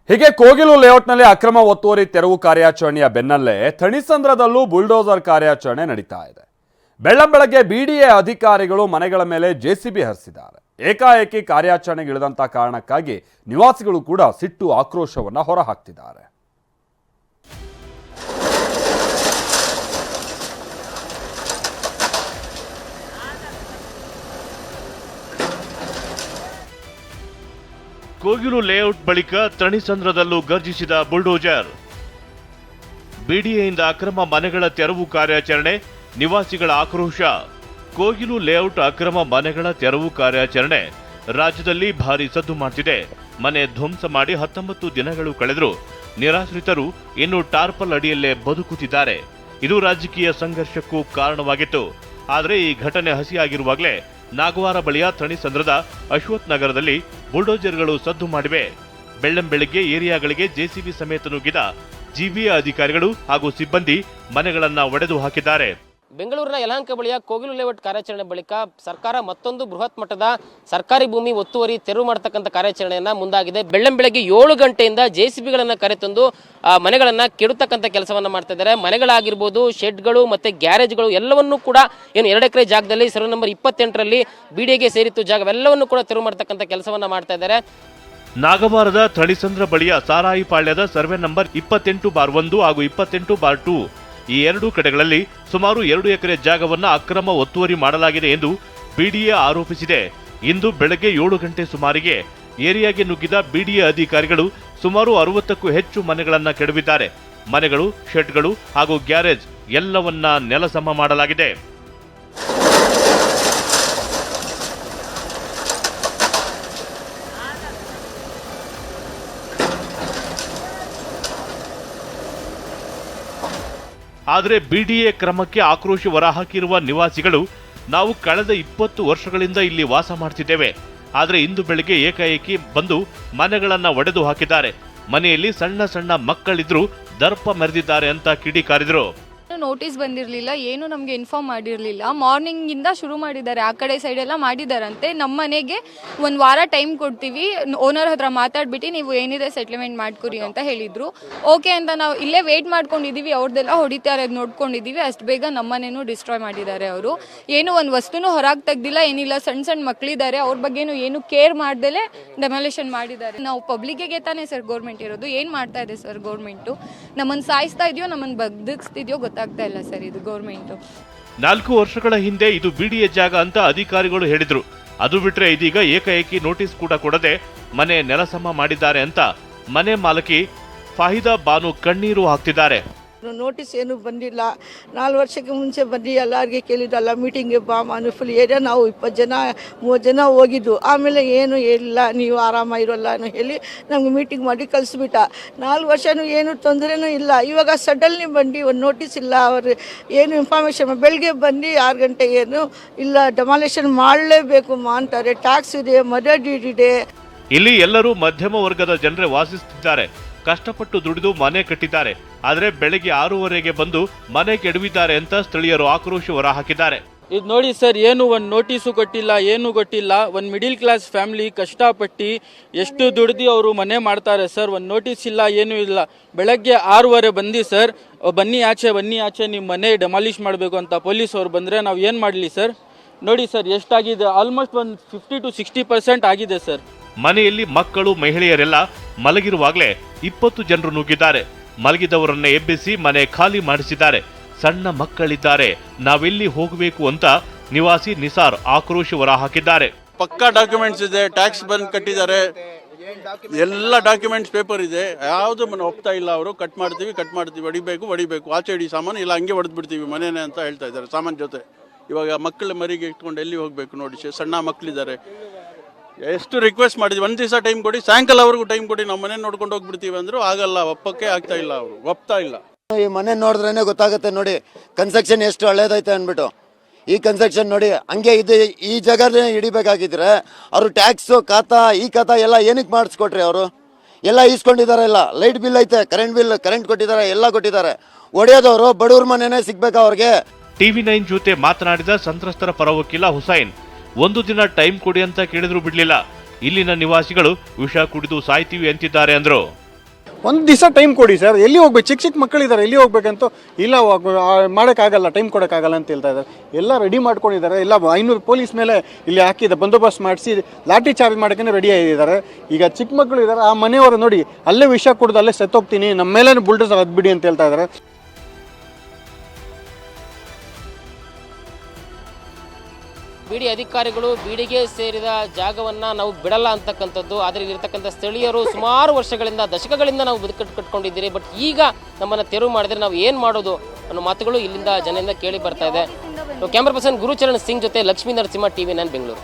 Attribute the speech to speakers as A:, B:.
A: ಹೀಗೆ ಕೋಗಿಲು ಲೇಔಟ್ನಲ್ಲಿ ಅಕ್ರಮ ಒತ್ತುವರಿ ತೆರವು ಕಾರ್ಯಾಚರಣೆಯ ಬೆನ್ನಲ್ಲೇ ಥಣಿಸಂದ್ರದಲ್ಲೂ ಬುಲ್ಡೋಸರ್ ಕಾರ್ಯಾಚರಣೆ ನಡೀತಾ ಇದೆ. ಬೆಳ್ಳಂಬೆಳಗ್ಗೆ ಬಿಡಿಎ ಅಧಿಕಾರಿಗಳು ಮನೆಗಳ ಮೇಲೆ ಜೆಸಿಬಿ ಹರಿಸಿದ್ದಾರೆ. ಏಕಾಏಕಿ ಕಾರ್ಯಾಚರಣೆಗಿಳಿದಂತ ಕಾರಣಕ್ಕಾಗಿ ನಿವಾಸಿಗಳು ಕೂಡ ಸಿಟ್ಟು ಆಕ್ರೋಶವನ್ನ ಹೊರಹಾಕ್ತಿದ್ದಾರೆ.
B: ಕೋಗಿಲು ಲೇಔಟ್ ಬಳಿಕ ಥಣಿಸಂದ್ರದಲ್ಲೂ ಗರ್ಜಿಸಿದ ಬುಲ್ಡೋಜರ್. ಬಿಡಿಎಯಿಂದ ಅಕ್ರಮ ಮನೆಗಳ ತೆರವು ಕಾರ್ಯಾಚರಣೆ, ನಿವಾಸಿಗಳ ಆಕ್ರೋಶ. ಕೋಗಿಲು ಲೇಔಟ್ ಅಕ್ರಮ ಮನೆಗಳ ತೆರವು ಕಾರ್ಯಾಚರಣೆ ರಾಜ್ಯದಲ್ಲಿ ಭಾರಿ ಸದ್ದು ಮಾಡ್ತಿದೆ. ಮನೆ ಧ್ವಂಸ ಮಾಡಿ 19 ದಿನಗಳು ಕಳೆದರೂ ನಿರಾಶ್ರಿತರು ಇನ್ನು ಟಾರ್ಪಲ್ ಅಡಿಯಲ್ಲೇ ಬದುಕುತ್ತಿದ್ದಾರೆ. ಇದು ರಾಜಕೀಯ ಸಂಘರ್ಷಕ್ಕೂ ಕಾರಣವಾಗಿತ್ತು. ಆದರೆ ಈ ಘಟನೆ ಹಸಿಯಾಗಿರುವಾಗಲೇ ನಾಗವಾರ ಬಳಿಯ ಥಣಿಸಂದ್ರದ ಅಶ್ವಥ್ ನಗರದಲ್ಲಿ ಬುಲ್ಡೋಜರ್ಗಳು ಸದ್ದು ಮಾಡಿವೆ. ಬೆಳ್ಳಂಬೆಳಗ್ಗೆ ಏರಿಯಾಗಳಿಗೆ ಜೆಸಿಬಿ ಸಮೇತ ನುಗ್ಗಿದ ಜಿಬಿಎ ಅಧಿಕಾರಿಗಳು ಹಾಗೂ ಸಿಬ್ಬಂದಿ ಮನೆಗಳನ್ನ ಒಡೆದು ಹಾಕಿದ್ದಾರೆ.
C: ಬೆಂಗಳೂರಿನ ಯಲಹಂಕ ಬಳಿಯ ಕೋಗಿಲು ಲೇಔಟ್ ಕಾರ್ಯಾಚರಣೆ ಬಳಿಕ ಸರ್ಕಾರ ಮತ್ತೊಂದು ಬೃಹತ್ ಮಟ್ಟದ ಸರ್ಕಾರಿ ಭೂಮಿ ಒತ್ತುವರಿ ತೆರವು ಮಾಡತಕ್ಕಂಥ ಕಾರ್ಯಾಚರಣೆಯನ್ನ ಮುಂದಾಗಿದೆ. ಬೆಳ್ಳಂಬೆಳಗ್ಗೆ 7 ಗಂಟೆಯಿಂದ ಜೆಸಿಬಿಗಳನ್ನ ಕರೆತಂದು ಮನೆಗಳನ್ನ ಕೆಡತಕ್ಕಂಥ ಕೆಲಸವನ್ನ ಮಾಡ್ತಾ ಇದ್ದಾರೆ. ಮನೆಗಳಾಗಿರ್ಬೋದು, ಶೆಡ್ಗಳು ಮತ್ತೆ ಗ್ಯಾರೇಜ್ಗಳು ಎಲ್ಲವನ್ನೂ ಕೂಡ ಏನು 2 ಎಕರೆ ಜಾಗದಲ್ಲಿ ಸರ್ವೆ ನಂಬರ್ 28ರಲ್ಲಿ ಬಿಡಿಎಗೆ ಸೇರಿತ್ತು ಜಾಗವೆಲ್ಲವನ್ನೂ ಕೂಡ ತೆರವು ಮಾಡತಕ್ಕಂಥ ಕೆಲಸವನ್ನ ಮಾಡ್ತಾ ಇದ್ದಾರೆ.
B: ನಾಗವಾರದ ಥಣಿಸಂದ್ರ ಬಳಿಯ ಸಾರಾಯಿ ಪಾಳ್ಯದ ಸರ್ವೆ ನಂಬರ್ 28/1 ಹಾಗೂ 28/2 ಈ 2 ಕಡೆಗಳಲ್ಲಿ ಸುಮಾರು 2 ಎಕರೆ ಜಾಗವನ್ನು ಅಕ್ರಮ ಒತ್ತುವರಿ ಮಾಡಲಾಗಿದೆ ಎಂದು ಬಿಡಿಎ ಆರೋಪಿಸಿದೆ. ಇಂದು ಬೆಳಗ್ಗೆ 7 ಗಂಟೆ ಸುಮಾರಿಗೆ ಏರಿಯಾಗೆ ನುಗ್ಗಿದ ಬಿಡಿಎ ಅಧಿಕಾರಿಗಳು ಸುಮಾರು 60ಕ್ಕೂ ಹೆಚ್ಚು ಮನೆಗಳನ್ನ ಕೆಡವಿದ್ದಾರೆ. ಮನೆಗಳು, ಶೆಡ್ಗಳು ಹಾಗೂ ಗ್ಯಾರೇಜ್ ಎಲ್ಲವನ್ನ ನೆಲಸಮ ಮಾಡಲಾಗಿದೆ. ಆದರೆ ಬಿಡಿಎ ಕ್ರಮಕ್ಕೆ ಆಕ್ರೋಶ ಹೊರಹಾಕಿರುವ ನಿವಾಸಿಗಳು, ನಾವು ಕಳೆದ 20 ವರ್ಷಗಳಿಂದ ಇಲ್ಲಿ ವಾಸ ಮಾಡ್ತಿದ್ದೇವೆ. ಆದರೆ ಇಂದು ಬೆಳಿಗ್ಗೆ ಏಕಾಏಕಿ ಬಂದು ಮನೆಗಳನ್ನ ಒಡೆದು ಹಾಕಿದ್ದಾರೆ. ಮನೆಯಲ್ಲಿ ಸಣ್ಣ ಸಣ್ಣ ಮಕ್ಕಳಿದ್ರು ದರ್ಪ ಮೆರೆದಿದ್ದಾರೆ ಅಂತ ಕಿಡಿಕಾರಿದ್ರು.
D: ನೋಟಿಸ್ ಬಂದಿರಲಿಲ್ಲ, ಏನು ನಮಗೆ ಇನ್ಫಾರ್ಮ್ ಮಾಡಿರಲಿಲ್ಲ. ಮಾರ್ನಿಂಗಿಂದ ಶುರು ಮಾಡಿದ್ದಾರೆ, ಆ ಕಡೆ ಸೈಡ್ ಎಲ್ಲ ಮಾಡಿದಾರಂತೆ. ನಮ್ಮ ಮನೆಗೆ 1 ವಾರ ಟೈಮ್ ಕೊಡ್ತೀವಿ, ಓನರ್ ಹತ್ರ ಮಾತಾಡ್ಬಿಟ್ಟು ನೀವು ಏನಿದೆ ಸೆಟ್ಲ್ಮೆಂಟ್ ಮಾಡ್ಕೊರಿ ಅಂತ ಹೇಳಿದ್ರು. ಓಕೆ ಅಂತ ನಾವು ಇಲ್ಲೇ ವೇಟ್ ಮಾಡ್ಕೊಂಡಿದ್ದೀವಿ. ಅವ್ರದ್ದೆಲ್ಲ ಹೊಡಿತಾರೆ ನೋಡ್ಕೊಂಡಿದ್ದೀವಿ. ಅಷ್ಟು ಬೇಗ ನಮ್ಮ ಮನೆಯೂ ಡಿಸ್ಟ್ರಾಯ್ ಮಾಡಿದ್ದಾರೆ ಅವರು. ಏನು ಒಂದು ವಸ್ತುನೂ ಹೊರಗೆ ತೆಗ್ದಿಲ್ಲ, ಏನಿಲ್ಲ. ಸಣ್ಣ ಸಣ್ಣ ಮಕ್ಕಳಿದ್ದಾರೆ, ಅವ್ರ ಬಗ್ಗೆನೂ ಏನು ಕೇರ್ ಮಾಡ್ದಲೇ ಡೆಮಾಲಿಷನ್ ಮಾಡಿದ್ದಾರೆ. ನಾವು ಪಬ್ಲಿಕ್ಗೆ ತಾನೇ ಸರ್ ಗೌರ್ಮೆಂಟ್ ಇರೋದು. ಏನು ಮಾಡ್ತಾ ಇದೆ ಸರ್ ಗೌರ್ಮೆಂಟು? ನಮ್ಮನ್ನು ಸಾಯಿಸ್ತಾ ಇದೆಯೋ ನಮ್ಮನ್ನು ಬದುಕಿಸ್ತಿದೆಯೋ ಗೊತ್ತಾಗ್ತಾ ಇಲ್ಲ ಸರ್ ಇದು ಗೌರ್ಮೆಂಟು.
B: 4 ವರ್ಷಗಳ ಹಿಂದೆ ಇದು ಬಿಡಿಎ ಜಾಗ ಅಂತ ಅಧಿಕಾರಿಗಳು ಹೇಳಿದ್ರು. ಅದು ಬಿಟ್ರೆ ಇದೀಗ ಏಕಾಏಕಿ ನೋಟಿಸ್ ಕೂಡ ಕೊಡದೆ ಮನೆ ನೆಲಸಮ ಮಾಡಿದ್ದಾರೆ ಅಂತ ಮನೆ ಮಾಲಕಿ ಫಾಹಿದಾ ಬಾನು ಕಣ್ಣೀರು ಹಾಕ್ತಿದ್ದಾರೆ.
E: ನೋಟಿಸ್ ಏನು ಬಂದಿಲ್ಲ. 4 ವರ್ಷಕ್ಕೆ ಮುಂಚೆ ಬನ್ನಿ ಎಲ್ಲರಿಗೆ ಕೇಳಿದ್ರಲ್ಲ, ಮೀಟಿಂಗ್ಗೆ ಬಾ ಮಾನು ಫುಲ್ ಏರಿಯಾ ನಾವು 20 ಜನ 30 ಜನ ಹೋಗಿದ್ದು. ಆಮೇಲೆ ಏನು ಹೇಳಿಲ್ಲ, ನೀವು ಆರಾಮಾಗಿರೋಲ್ಲ ಅನ್ನೋ ಹೇಳಿ ನಮ್ಗೆ ಮೀಟಿಂಗ್ ಮಾಡಿ ಕಳಿಸ್ಬಿಟ್ಟ. 4 ವರ್ಷನೂ ಏನು ತೊಂದರೆನೂ ಇಲ್ಲ. ಇವಾಗ ಸಡನ್ಲಿ ಬಂದು ಒಂದು ನೋಟಿಸ್ ಇಲ್ಲ, ಅವರು ಏನು ಇನ್ಫಾರ್ಮೇಷನ್ ಬೆಳಗ್ಗೆ ಬಂದು 6 ಗಂಟೆಗೆ ಏನು ಇಲ್ಲ ಡೆಮಾಲಿಷನ್ ಮಾಡಲೇಬೇಕು ಅಂತಾರೆ. ಟ್ಯಾಕ್ಸ್ ಇದೆ, ಮದರ್ ಡೀಡ್ ಇದೆ.
B: ಇಲ್ಲಿ ಎಲ್ಲರೂ ಮಧ್ಯಮ ವರ್ಗದ ಜನರೇ ವಾಸಿಸುತ್ತಿದ್ದಾರೆ. ಕಷ್ಟಪಟ್ಟು ದುಡಿದು ಮನೆ ಕಟ್ಟಿದ್ದಾರೆ. ಆದರೆ ಬೆಳಗ್ಗೆ 6:30ಗೆ ಬಂದು ಮನೆ ಕೆಡವಿದ್ದಾರೆ ಅಂತ ಸ್ಥಳೀಯರು ಆಕ್ರೋಶ ಹೊರಹಾಕಿದ್ದಾರೆ.
F: ಇದು ನೋಡಿ ಸರ್, ಏನು ಒಂದು ನೋಟಿಸು ಕೊಟ್ಟಿಲ್ಲ, ಏನು ಕೊಟ್ಟಿಲ್ಲ. ಒಂದು ಮಿಡಿಲ್ ಕ್ಲಾಸ್ ಫ್ಯಾಮಿಲಿ ಕಷ್ಟಪಟ್ಟು ಎಷ್ಟು ದುಡ್ದು ಅವರು ಮನೆ ಮಾಡ್ತಾರೆ ಸರ್. ಒಂದು ನೋಟಿಸ್ ಇಲ್ಲ, ಏನೂ ಇಲ್ಲ. ಬೆಳಗ್ಗೆ 6:30 ಬಂದು ಸರ್, ಬನ್ನಿ ಆಚೆ ನಿಮ್ಮ ಮನೆ ಡೆಮಾಲಿಷ್ ಮಾಡಬೇಕು ಅಂತ ಪೊಲೀಸ್ ಅವ್ರು ಬಂದರೆ ನಾವು ಏನು ಮಾಡಲಿ ಸರ್? ನೋಡಿ ಸರ್ ಎಷ್ಟಾಗಿದೆ, ಆಲ್ಮೋಸ್ಟ್ ಒಂದು 50 to 60% ಆಗಿದೆ ಸರ್.
B: ಮನೆಯಲ್ಲಿ ಮಕ್ಕಳು, ಮಹಿಳೆಯರೆಲ್ಲ ಮಲಗಿರುವಾಗಲೇ 20 ಜನರು ನುಗ್ಗಿದ್ದಾರೆ. ಮಲಗಿದವರನ್ನ ಎಬ್ಬಿಸಿ ಮನೆ ಖಾಲಿ ಮಾಡಿಸಿದ್ದಾರೆ. ಸಣ್ಣ ಮಕ್ಕಳಿದ್ದಾರೆ, ನಾವೆಲ್ಲಿ ಹೋಗಬೇಕು ಅಂತ ನಿವಾಸಿ ನಿಸಾರ್ ಆಕ್ರೋಶ ಹೊರಹಾಕಿದ್ದಾರೆ.
G: ಪಕ್ಕಾ ಡಾಕ್ಯುಮೆಂಟ್ಸ್ ಇದೆ, ಟ್ಯಾಕ್ಸ್ ಬಂದು ಕಟ್ಟಿದ್ದಾರೆ, ಎಲ್ಲ ಡಾಕ್ಯುಮೆಂಟ್ಸ್ ಪೇಪರ್ ಇದೆ. ಯಾವುದು ಮನೆ ಒಪ್ತಾ ಇಲ್ಲ. ಅವರು ಕಟ್ ಮಾಡ್ತೀವಿ, ಹೊಡಿಬೇಕು, ಆಚೆ ಇಡಿ ಸಾಮಾನು, ಇಲ್ಲ ಹಂಗೆ ಹೊಡೆದು ಬಿಡ್ತೀವಿ ಮನೇನೆ ಅಂತ ಹೇಳ್ತಾ ಇದ್ದಾರೆ ಸಾಮಾನು ಜೊತೆ. ಇವಾಗ ಮಕ್ಕಳ ಮರಿಗೆ ಇಟ್ಕೊಂಡು ಎಲ್ಲಿ ಹೋಗಬೇಕು ನೋಡಿ, ಸಣ್ಣ ಮಕ್ಕಳಿದ್ದಾರೆ. ಎಷ್ಟು ರಿಕ್ವೆಸ್ಟ್ ಮಾಡಿದ್ವಿ, 1 ದಿವಸ ಟೈಮ್ ಕೊಡಿ, ಸಾಯಂಕಾಲವರೆಗೂ ಟೈಮ್ ಕೊಡಿ, ನಾವು ಮನೆ ನೋಡ್ಕೊಂಡು ಹೋಗ್ಬಿಡ್ತೀವಿ ಅಂದ್ರು ಆಗಲ್ಲ, ಒಪ್ಪಕ್ಕೆ ಆಗ್ತಾ ಇಲ್ಲ, ಅವರು ಒಪ್ತಾ ಇಲ್ಲ.
H: ಈ ಮನೆ ನೋಡಿದ್ರೇನೆ ಗೊತ್ತಾಗುತ್ತೆ ನೋಡಿ ಕನ್ಸ್ಟ್ರಕ್ಷನ್ ಎಷ್ಟು ಹಳೇದೈತೆ ಅಂದ್ಬಿಟ್ಟು. ಈ ಕನ್ಸ್ಟ್ರಕ್ಷನ್ ನೋಡಿ ಹಂಗೆ ಇದೆ. ಈ ಜಾಗನೇ ಹಿಡಿಬೇಕಾಗಿದ್ರೆ ಅವರು ಟ್ಯಾಕ್ಸು ಖಾತಾ ಎಲ್ಲ ಏನಕ್ಕೆ ಮಾಡಿಸ್ಕೊಟ್ರಿ? ಅವರು ಎಲ್ಲ ಈಸ್ಕೊಂಡಿದ್ದಾರೆ. ಎಲ್ಲ ಲೈಟ್ ಬಿಲ್ ಐತೆ, ಕರೆಂಟ್ ಕೊಟ್ಟಿದ್ದಾರೆ, ಎಲ್ಲ ಕೊಟ್ಟಿದ್ದಾರೆ. ಒಡೆಯೋದವರು ಬಡವ್ರ ಮನೆನೇ ಸಿಗ್ಬೇಕಾ ಅವ್ರಿಗೆ?
B: TV9 ಜೊತೆ ಮಾತನಾಡಿದ ಸಂತ್ರಸ್ತರ ಪರ ವಕೀಲ ಹುಸೈನ್, 1 ದಿನ ಟೈಮ್ ಕೊಡಿ ಅಂತ ಕೇಳಿದ್ರು ಬಿಡ್ಲಿಲ್ಲ. ಇಲ್ಲಿನ ನಿವಾಸಿಗಳು ವಿಷ ಕುಡಿದು ಸಾಯ್ತೀವಿ ಅಂತಿದ್ದಾರೆ ಅಂದ್ರು.
I: ಒಂದು ದಿವಸ ಟೈಮ್ ಕೊಡಿ ಸರ್. ಎಲ್ಲಿ ಹೋಗ್ಬೇಕು? ಚಿಕ್ಕ ಚಿಕ್ಕ ಮಕ್ಕಳಿದ್ದಾರೆ, ಎಲ್ಲಿ ಹೋಗ್ಬೇಕಂತೂ ಇಲ್ಲ, ಮಾಡೋಕ್ಕಾಗಲ್ಲ, ಟೈಮ್ ಕೊಡೋಕ್ಕಾಗಲ್ಲ ಅಂತ ಹೇಳ್ತಾ ಇದ್ದಾರೆ. ಎಲ್ಲ ರೆಡಿ ಮಾಡ್ಕೊಂಡಿದ್ದಾರೆ, ಎಲ್ಲ 500 ಪೊಲೀಸ್ ಮೇಲೆ ಇಲ್ಲಿ ಹಾಕಿದ ಬಂದೋಬಸ್ತ್ ಮಾಡಿಸಿ ಲಾಠಿ ಚಾರ್ಜ್ ಮಾಡೋಕ್ಕೆ ರೆಡಿ ಆಗಿದ್ದಾರೆ. ಈಗ ಚಿಕ್ಕ ಮಕ್ಕಳು ಇದ್ದಾರೆ, ಆ ಮನೆಯವರು ನೋಡಿ ಅಲ್ಲೇ ವಿಷ ಕುಡಿದು ಅಲ್ಲೇ ಸತ್ತೋಗ್ತೀನಿ, ನಮ್ಮ ಮೇಲೆ ಬುಲ್ಡೋಸರ್ ಹದ್ಬಿಡಿ ಅಂತ ಹೇಳ್ತಾ ಇದ್ದಾರೆ.
C: ಬಿಡಿ ಅಧಿಕಾರಿಗಳು ಬೀಡಿಗೆ ಸೇರಿದ ಜಾಗವನ್ನು ನಾವು ಬಿಡಲ್ಲ ಅಂತಕ್ಕಂಥದ್ದು. ಆದರೆ ಇಲ್ಲಿರ್ತಕ್ಕಂಥ ಸ್ಥಳೀಯರು ಸುಮಾರು ವರ್ಷಗಳಿಂದ, ದಶಕಗಳಿಂದ ನಾವು ಕಟ್ಕೊಂಡಿದ್ದೀರಿ, ಬಟ್ ಈಗ ನಮ್ಮನ್ನು ತೆರವು ಮಾಡಿದರೆ ನಾವು ಏನು ಮಾಡೋದು ಅನ್ನೋ ಮಾತುಗಳು ಇಲ್ಲಿಂದ ಜನರಿಂದ ಕೇಳಿ ಬರ್ತಾ ಇದೆ. ಕ್ಯಾಮ್ರಾ ಪರ್ಸನ್ ಗುರುಚರಣ್ ಸಿಂಗ್ ಜೊತೆ ಲಕ್ಷ್ಮೀ ನರಸಿಂಹ, TV9 ಬೆಂಗಳೂರು.